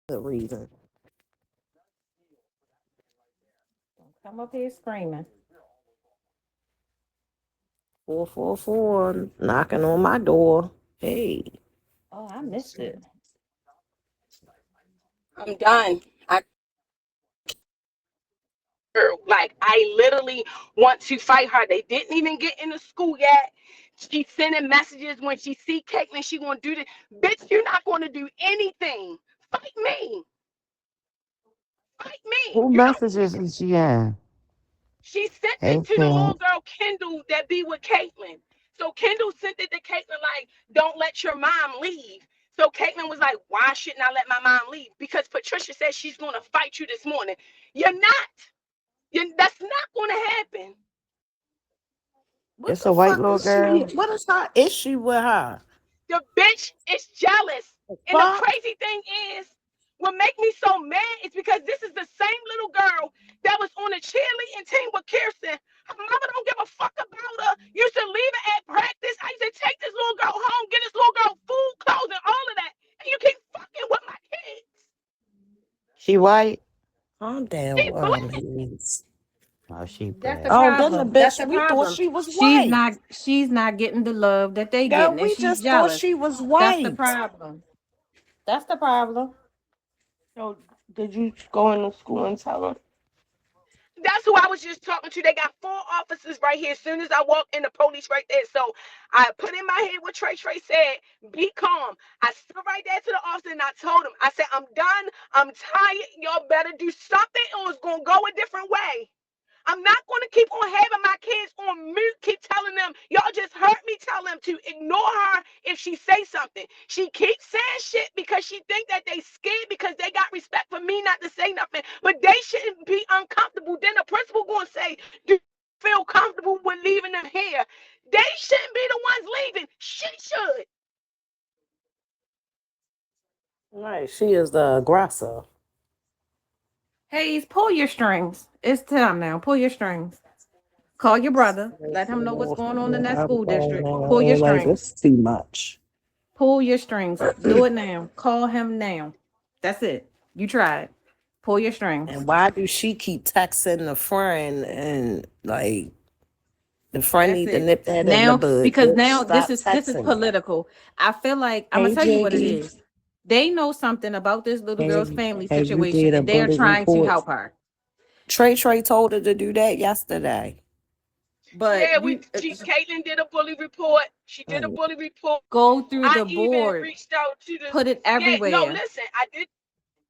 The reason. Come up here screaming. 444 knocking on my door. Hey. Oh, I missed it. I'm done. Like I literally want to fight her. They didn't even get into school yet. She's sending messages when she see Caitlyn. She gonna do this. Bitch, you're not gonna do anything. Fight me. Fight me. Who You know. messages is she in? She sent Hey, it to the little Pink. girl Kendall that be with Caitlyn. So Kendall sent it to Caitlyn like, don't let your mom leave. So Caitlyn was like, why shouldn't I let my mom leave? Because Patricia said she's gonna fight you this morning. You're not. That's not gonna happen. What It's the a white fuck little is she? girl. What is her issue with her? The bitch is jealous. The And the fuck? crazy thing is, what make me so mad is because this is the same little girl that was on the cheerleading team with Kirsten. Her mama don't give a fuck about her. Used to leave her at practice. I used to take this little girl home, get this little girl food, clothes, and all of that. And you keep fucking with my kids. She white? Calm She down, black. Hayes. Oh, she That's the black. Oh, then the problem. That's bitch, the we thought problem. she was white. She's not getting the love that they Girl, getting, and we she's just thought jealous. she was That's the white. problem. That's the problem. So did you go into school and tell them? That's who I was just talking to. They got 4 officers right here. As soon as I walk in, the police right there. So I put in my head what Trey said. Be calm. I stood right there to the officer and I told him, I said, I'm done. I'm tired. Y'all better do something or it's going to go a different way. I'm not going to keep on having my kids on mute, keep telling them, y'all just heard me tell them to ignore her if she say something. She keeps saying shit because she think that they scared because they got respect for me not to say nothing. But they shouldn't be uncomfortable. Then the principal going to say, do you feel comfortable with leaving them here? They shouldn't be the ones leaving. She should. Right, she is the aggressor. Hayes, pull your strings. It's time now. Pull your strings. Call your brother. Let him know what's going on in that school district. Pull your Like strings. it's too much. Pull your strings. Do it now. Call him now. That's it. You tried. Pull your strings. And why do she keep texting the friend and like the friend That's need to it. nip that in the Now, bud? because Bitch, now stop this is texting me. political. I feel like I'm gonna Hey tell you what it Jiggy, is. They know something about this little girl's family Have you situation, did a and they are bullet trying to report? help her. Trey told her to do that yesterday. But Yeah, you Caitlin did a bully report. She did a Like, bully report. go through I the even board. reached out to the Put it yeah, no, everywhere. listen, I did.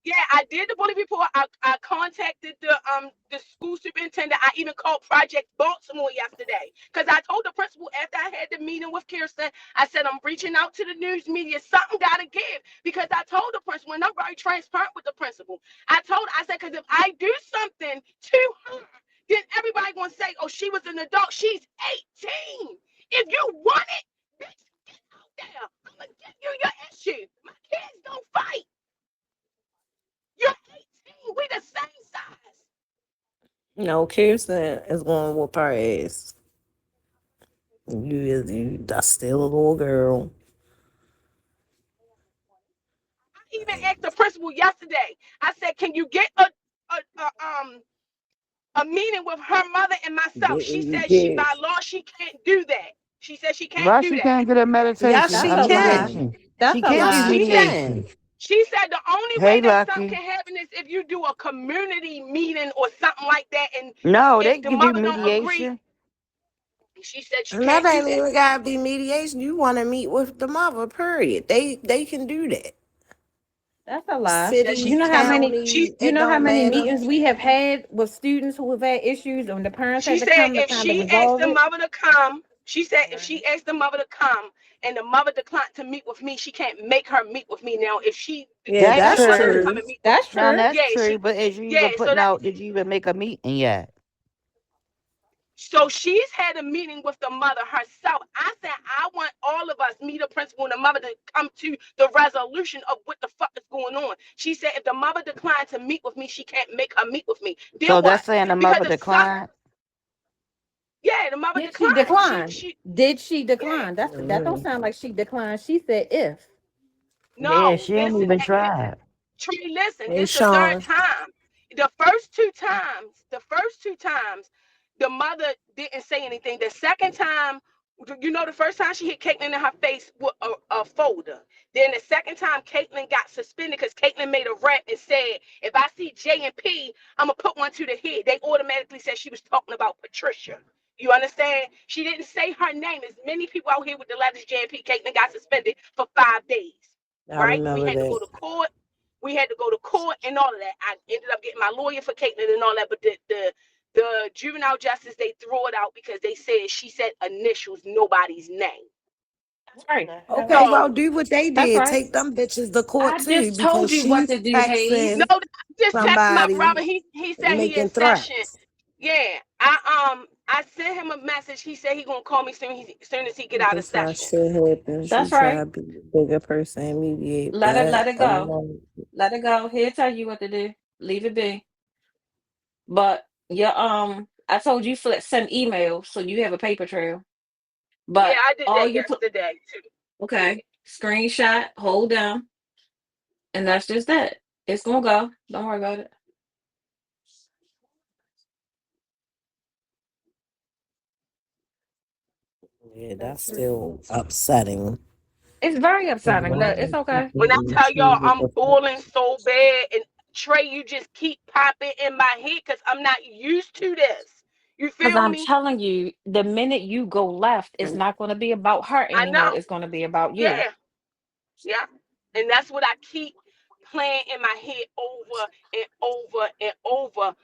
Yeah, I did the bully report. I contacted the school superintendent. I even called Project Baltimore yesterday because I told the principal after I had the meeting with Kirsten, I said I'm reaching out to the news media. Something gotta give because I told the principal, and I'm very transparent with the principal. I said because if I do something to her, then everybody gonna say, oh, she was an adult. She's 18. If you want it, bitch, get out there. I'm gonna give you your issue. My kids don't fight. You're 18. We the same size. no, Kirsten is going to whoop her ass. You, that's still a little girl. I even asked the principal yesterday. I said, "Can you get a meeting with her mother and myself?" She You said she get. by law she can't do that. She said she can't Why do she that. can't get a Yes, meditation, That's she a a lie. can. mediation? That's She a can't Yes, do lie. she mediation. can. She said the only way Hey, that something Lucky. can happen is if you do a community meeting or something like that, and No, if they the can do mother don't agree, mediation. she said she And that can't do ain't that. even gotta be mediation. You want to meet with the mother, period. They can do that. That's a lie. She said City, she can't. She You it know how don't many matter. meetings we have had with students who have had issues and the parents She had to said come to if kind of she asked resolve the it? mother to come, she said if Right. she asked the mother to come and the mother declined to meet with me, she can't make her meet with me. Now, if she Yeah, make That's the that's mother to true. come true. and meet with, That's Now true. that's yeah, true. But is you yeah, even so putting that out? Did you even make a meeting yet? so she's had a meeting with the mother herself. I said I want all of us, me, the principal, and the mother, to come to the resolution of what the fuck is going on. She said if the mother declined to meet with me, she can't make her meet with me. Then So what? that's saying the Because mother if some, declined. yeah, the mother Did she declined. decline? Did she Yeah. decline? That don't Mhm. sound like she declined. She said if. Yeah, No, she ain't listen. even tried. Trey, listen, Hey, this the third Sean. time. The first two times, the mother didn't say anything. The second time, the first time she hit Caitlyn in her face with a folder. Then the second time, Caitlyn got suspended because Caitlyn made a rap and said, if I see J and P, I'm going to put one to the head. They automatically said she was talking about Patricia. You understand? She didn't say her name. As many people out here with the letters J and P, Caitlyn got suspended for 5 days. I Right? We remember had to go that. to court. And all of that. I ended up getting my lawyer for Caitlyn and all that, but the juvenile justice, they threw it out because they said she said initials, nobody's name. That's right. Okay, So well, do what they That's did. right. Take them bitches to court I too, just told because you what she's to do, Hayes. no, texting I just text my somebody brother. He said he in making session. threats. Yeah, I sent him a message. He said he gonna call me soon as he get out of That's how session. shit happens. She That's try right. to be a bigger person and mediate, Let but it go. Let it go. He'll tell you what to do. Leave it be. But I told you send emails so you have a paper trail. Yeah, But I did all that you put yesterday too. okay, screenshot, hold down, and that's just that. It's gonna go. Don't worry about it. yeah, that's still upsetting. It's very And upsetting. why It's okay. When I people tell y'all choose I'm to- boiling so bad, and Trey, you just keep popping in my head because I'm not used to this. You Because feel I'm me? telling you, the minute you go left, it's not going to be about her I anymore. know. It's going to be about you. Yeah, yeah. And that's what I keep playing in my head over and over and over.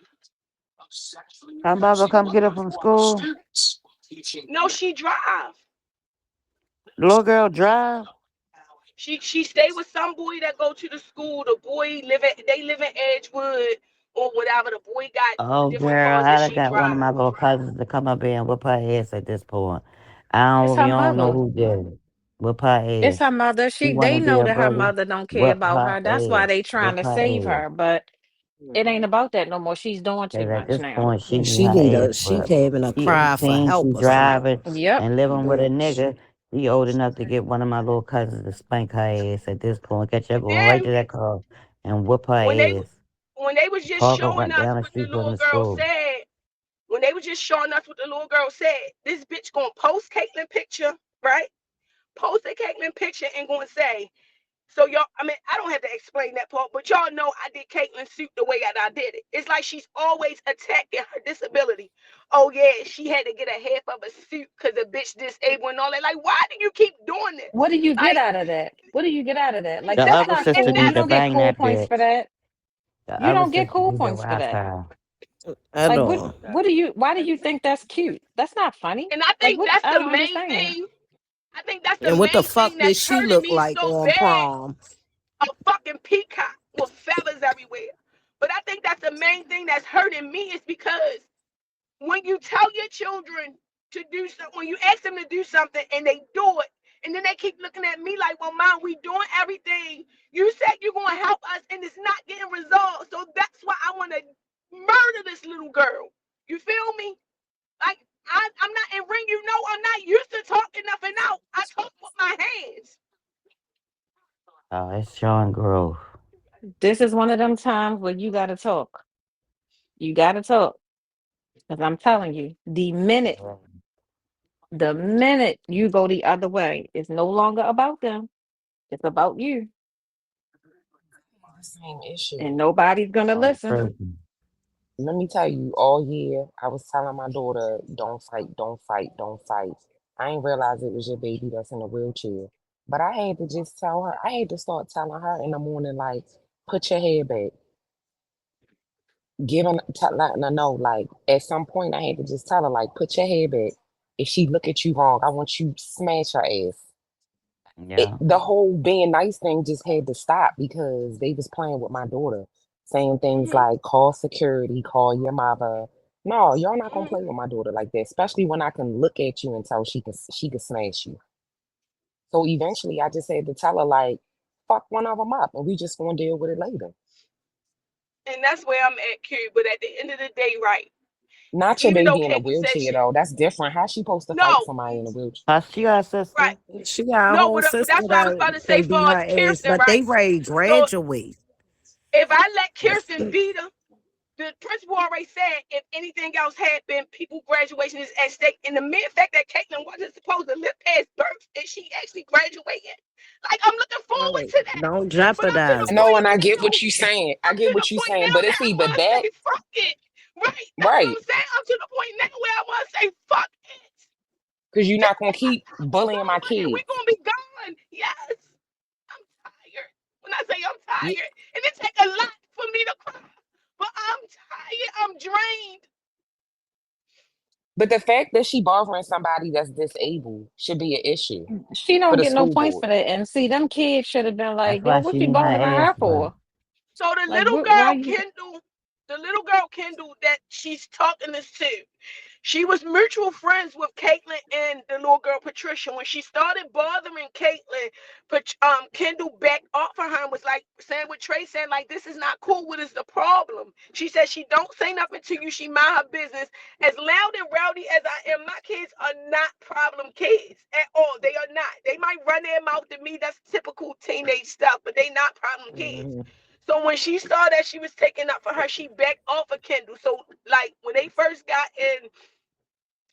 Her mother come get her from school. No, she drive. The little girl drive. She stay with some boy that go to the school. The boy they live in Edgewood or whatever. The boy got Oh, different girl, cars and I done she got one of drive. my little cousins to come up here and whip her ass at this point. I It's don't, her you don't know mother. who did it. Whip her It's ass. her mother. She They wanna be know a that her bully. mother don't care Whip about her her. That's why ass. they trying Whip to her save ass. her. But it ain't about that no more. She's doing too 'Cause at much this now. point, she need She her need ass a she whipped. having a She cry for 18, she help or something. driving Yep. and living with a Bitch. nigga. She old enough to get one of my little cousins to spank her ass at this point. Catch her And going right then to that car and whip her when they ass. when they was just Park her showing right us down the what the street from little the girl school. said, when they was just showing us what the little girl said, this bitch gonna post Caitlyn picture, right? Post a Caitlyn picture and gonna say, so y'all, I mean, I don't have to explain that part, but y'all know I did Caitlyn's suit the way that I did it. It's like she's always attacking her disability. Oh yeah, she had to get a half of a suit because the bitch disabled and all that. Like, why do you keep doing this? What do you get Like, out of that? What do you get out of that? Like The that's other not exactly. And sister cool. You need that's to don't get bang cool that points for bitch. that. The You other don't get sister cool need to points for watch that. her. At Like all. why do you think that's cute? That's not funny. and I Like think what that's I the don't main understand. thing. I think that's the And what the main fuck thing did that's she hurting look me like so on bad. prom? A fucking peacock with feathers everywhere. But I think that's the main thing that's hurting me is because when you tell your children to do something, when you ask them to do something and they do it, and then they keep looking at me like, well, mom, we doing everything. You said you're going to help us and it's not getting resolved. So that's why I want to murder this little girl. You feel me? Like, I'm not, and Ring, you know, I'm not used to talking nothing out. I talk with my hands. Oh, it's showing growth. This is one of them times where you gotta talk. You gotta talk. Because I'm telling you, the minute you go the other way, it's no longer about them. It's about you. The same issue. And nobody's gonna Oh, listen. crazy. Let me tell you, all year I was telling my daughter, don't fight, don't fight, don't fight. I ain't realize it was your baby that's in a wheelchair. But I had to just tell her, I had to start telling her in the morning, like, put your head back. Letting her know, like, at some point I had to just tell her, like, put your head back. If she look at you wrong, I want you to smash her ass. Yeah. The whole being nice thing just had to stop because they was playing with my daughter, saying things Mhm, like call security, call your mother. No, y'all not gonna mhm. play with my daughter like that, especially when I can look at you and tell she can smash you. So eventually I just had to tell her like, fuck one of them up and we just gonna deal with it later. And that's where I'm at, Q. But at the end of the day, right? Not your Even though baby in a Caitlyn said wheelchair she, though. That's different. How she supposed to fight no, somebody in a wheelchair? She got a sister. right? She got a No, whole but sister that's what I was that about to say they for beat her ass, Kirsten, but right? they ready to So graduate. If I let Kirsten beat her, the principal already said if anything else happened, people graduation is at stake. And the mere fact that Caitlin wasn't supposed to live past birth and she actually graduated, like I'm looking forward Right. to that. Don't But I'm to the jeopardize it. No, point and I get now. what you're saying. I I'm to get the what you're point saying, now but that it's I either want to that, say fuck it. Right? That's what right? I'm saying. I'm to the point now where I want to say fuck it. Because you're Just not gonna take our keep time to go bullying my away and kids. we're gonna be gone. Yes. I'm tired. When I say I'm Yeah, tired, and it take a lot for me to cry. But I'm tired. I'm drained. but the fact that she bothering somebody that's disabled should be an issue She for don't the get no school points board. for that. And see, them kids should have been That's like, yo, why what she you need her bothering ass her whooped. for? So Like, why you? The little girl Kendall that she's talking this to, she was mutual friends with Caitlin and the little girl Patricia. When she started bothering Caitlin, but Kendall backed off of her and was like saying what Trey said, like this is not cool. What is the problem? She said she don't say nothing to you. She mind her business. As loud and rowdy as I am, my kids are not problem kids at all. They are not. They might run their mouth to me. That's typical teenage stuff, but they not problem kids. Mhm. So when she saw that she was taking up for her, she backed off of Kendall. So like when they first got in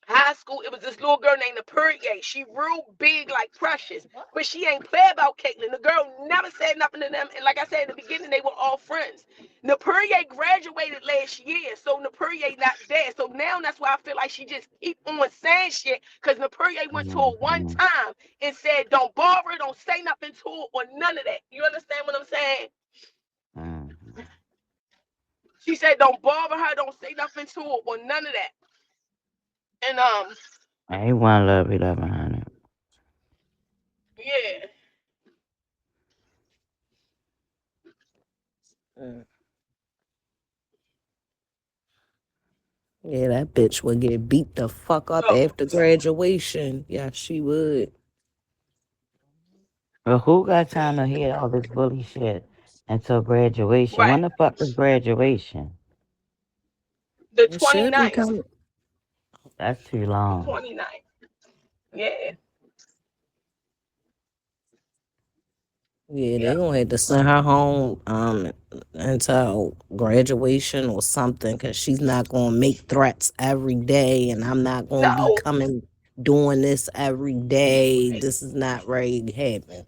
high school, it was this little girl named Napourier. She real big like Precious, but she ain't play about Caitlin. The girl never said nothing to them, and like I said in the beginning, they were all friends. Napourier graduated last year, so Napourier not there. So now that's why I feel like she just keep on saying shit because Napourier went to her one Mhm. time and said, "Don't bother her, don't say nothing to her, or none of that." You understand what I'm saying? Mhm. She said, "Don't bother her, don't say nothing to her, or none of that." And Ain't one love it up behind it. yeah. Mm. Yeah, that bitch would get beat the fuck up So after graduation. Yeah, she would. But who got time to hear all this bully shit until graduation? right, When the fuck is graduation? the It should be 29th. coming. That's too The long. 29th. Yeah. Yeah, they Yep. gonna have to send her home until graduation or something, cause she's not gonna make threats every day, and I'm not gonna be No. coming doing this every day. Right. This is not ready to happen.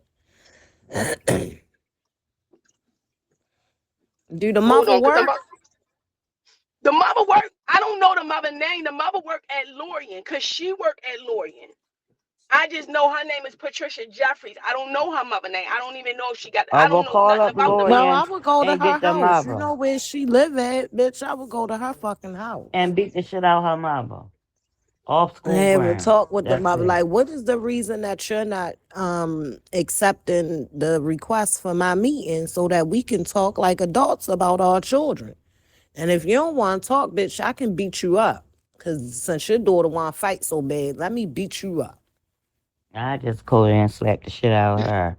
Do the Hold mother on, cause work? the mother work. I don't know the mother name. The mother work at Lorien, cause she worked at Lorien. I just know her name is Patricia Jeffries. I don't know her mother name. I don't even know if she got. I I will don't know call nothing up about the Well, mother. I Lorian would go to and her get the house. You mother know where she live at, bitch. I would go to her fucking house. and beat the shit out of her mother. Off school Have a ground. talk with the That's mother. it. Like, what is the reason that you're not accepting the request for my meeting so that we can talk like adults about our children? And if you don't want to talk, bitch, I can beat you up. Cause since your daughter want to fight so bad, let me beat you up. I just called her and slapped the shit out of her.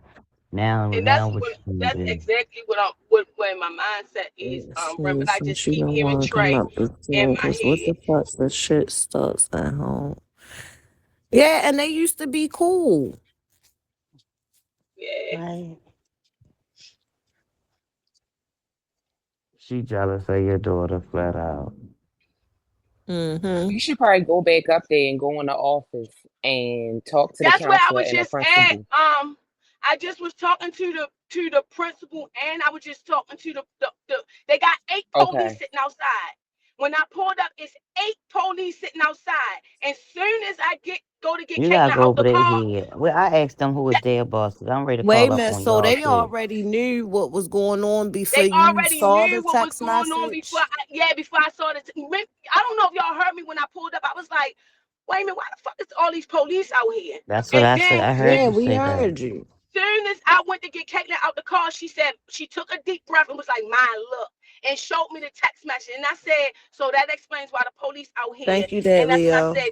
And Now what you gonna that's do? exactly what where my mindset is. But I Since just she keep don't hearing want to come Trey up to in school, my cause what head. the fuck, the shit starts at home. Yeah, and they used to be cool. Yeah. Right. She jealous of your daughter flat out. Mm-hmm. You should probably go back up there and go in the office and talk to the That's where I counselor was and the just at. principal. I just was talking to the principal, and I was just talking to the they got 8 police Okay. sitting outside. When I pulled up, it's 8 police sitting outside. As soon as I go to get You gotta Caitlin go out over the there car, here. Well, I asked them who was that their boss 'cause I'm ready to Wait call a up minute. on So y'all they too. already knew what was going on before they you already saw knew the what was text going on before message? before I saw it. I don't know if y'all heard me when I pulled up. I was like, wait a minute, why the fuck is all these police out here? That's what And I said. then I heard Yeah, you we say that. heard you. soon as I went to get Caitlin out the car, she said she took a deep breath and was like, "Mine, look," and showed me the text message. And I said, "So that explains why the police out here." Thank you, Dad And that's when I Leo. said,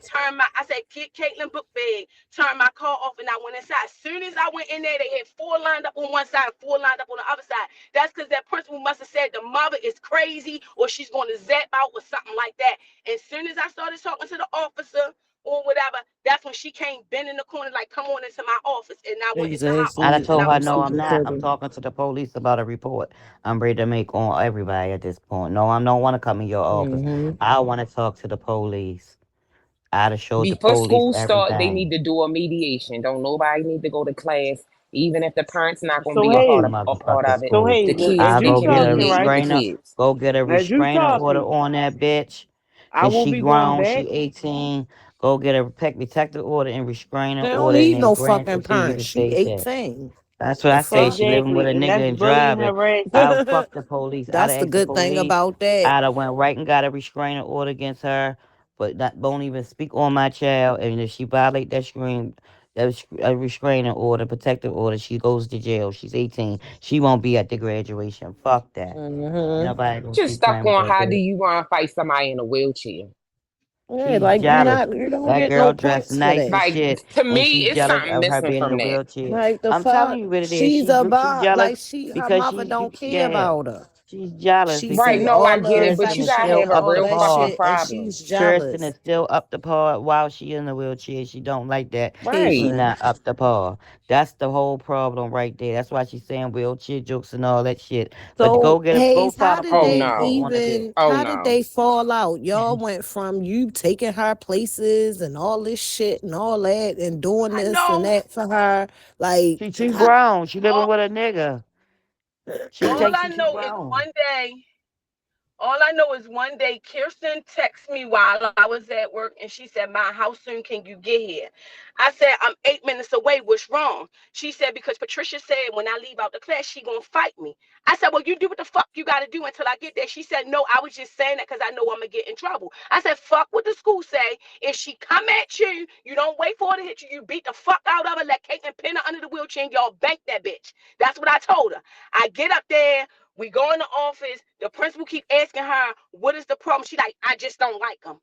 I said, "Get Caitlin book bag." Turn my car off, and I went inside. As soon as I went in there, they had 4 lined up on one side, 4 lined up on the other side. That's because that principal must have said the mother is crazy or she's going to zap out or something like that. As soon as I started talking to the officer, or whatever. That's when she came bend in the corner, like, come on into my office. And I went He's into her I done office asking and told I her, was no, Mr. I'm talking to not. her. I'm Jacoby. talking to the police about a report. I'm ready to make on everybody at this point. No, I don't want to come in your office. Mm-hmm. I want to talk to the police. I'd have showed the Before police school start, they need everything. to do a mediation. Don't nobody need to go to class, even if the parents not gonna So be Fuck the hey, a part motherfucking of it. so school. The hey, kids, as I'll they you go can get a talking, mediate with right? the restrainer. kids. Go get a As you restraining order talking, on that bitch. I Cause will she be going grown, back. she 18. Go get a protective order and restraining They don't order and need then no grant fucking until you parents. the She state that. 18. That's what The I say. fuck? She living with a Exactly, and nigga that's and bullying, driving. I'll harassment. fuck the police. I'd That's have the asked the good thing police. about that. I'd have went right and got a restraining order against her, but not won't even speak on my child. And if she violate a restraining order, protective order, she goes to jail. She's 18. She won't be at the graduation. Fuck that. Mm-hmm. Nobody gonna Just keep stuck playing with on that how do bitch. you want to fight somebody in a wheelchair? Yeah, She's like jealous. you don't That get girl no dressed points for nice that. as Like shit, to and me, she it's jealous something of her missing being in from a that. wheelchair. Like the I'm telling fuck, you what it is. she's a She bot. jealous Like her because mother don't care yeah, about her. she's jealous She Right? see because No, I all get the it, but Tristan you is gotta extra, still have a up all the real that fucking par. shit, and problem. she's Tristan jealous. is still up the par while she in the wheelchair. She don't like that. She Right. Patience. not up the par. That's the whole problem right there. That's why she's saying wheelchair jokes and all that shit. But So go Hayes, file how a did Oh they police report no. on the bitch. even? Oh How did no. they fall out? Y'all went from you taking her places and all this shit and all that and doing I this and know that for her. Like, She how, grown. She living all, with a nigga. all I She know is grown. one day. All I know is one day Kirsten texted me while I was at work and she said, Ma, how soon can you get here? I said, I'm 8 minutes away. What's wrong? She said, because Patricia said when I leave out the class, she gonna fight me. I said, well, you do what the fuck you gotta do until I get there. She said, no, I was just saying that because I know I'm gonna get in trouble. I said, fuck what the school say. If she come at you, you don't wait for her to hit you. You beat the fuck out of her, let Caitlin pin her under the wheelchair and y'all bank that bitch. That's what I told her. I get up there. We go in the office. The principal keep asking her, what is the problem? She like, I just don't like him.